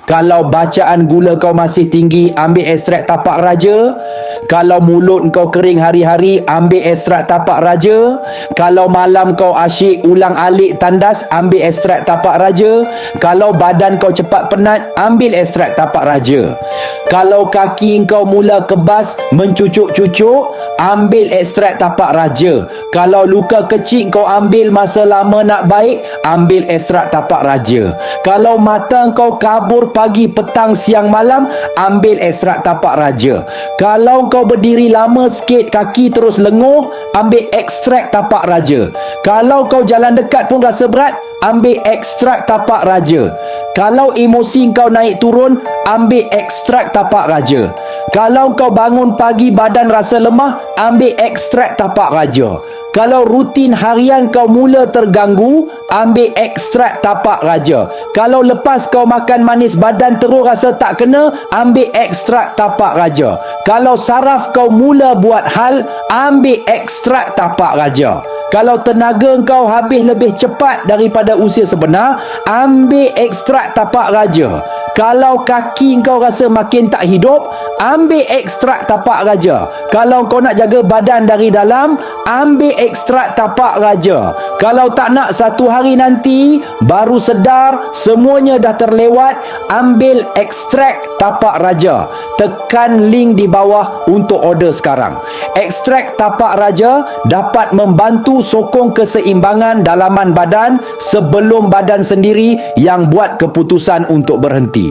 Kalau bacaan gula kau masih tinggi, ambil ekstrak tapak raja. Kalau mulut kau kering hari-hari, ambil ekstrak tapak raja. Kalau malam kau asyik ulang alik tandas, ambil ekstrak tapak raja. Kalau badan kau cepat penat, ambil ekstrak tapak raja. Kalau kaki kau mula kebas, mencucuk-cucuk, ambil ekstrak tapak raja. Kalau luka kecil kau ambil masa lama nak baik, ambil ekstrak tapak raja. Kalau mata kau kabur pagi, petang, siang, malam, ambil ekstrak tapak raja. Kalau kau berdiri lama sikit, kaki terus lenguh, ambil ekstrak tapak raja. Kalau kau jalan dekat pun rasa berat, ambil ekstrak tapak raja. Kalau emosi kau naik turun, ambil ekstrak tapak raja. Kalau kau bangun pagi badan rasa lemah, ambil ekstrak tapak raja. Kalau rutin harian kau mula terganggu, ambil ekstrak tapak raja. Kalau lepas kau makan manis badan terus rasa tak kena, ambil ekstrak tapak raja. Kalau saraf kau mula buat hal, ambil ekstrak tapak raja. Kalau tenaga kau habis lebih cepat daripada usia sebenar, ambil ekstrak tapak raja. Kalau kaki kau rasa makin tak hidup, ambil ekstrak tapak raja. Kalau kau nak jaga badan dari dalam, ambil ekstrak tapak raja. Kalau tak nak satu hari nanti baru sedar semuanya dah terlewat, ambil ekstrak tapak raja. Tekan link di bawah untuk order sekarang. Ekstrak tapak raja dapat membantu sokong keseimbangan dalaman badan sebelum badan sendiri yang buat keputusan untuk berhenti.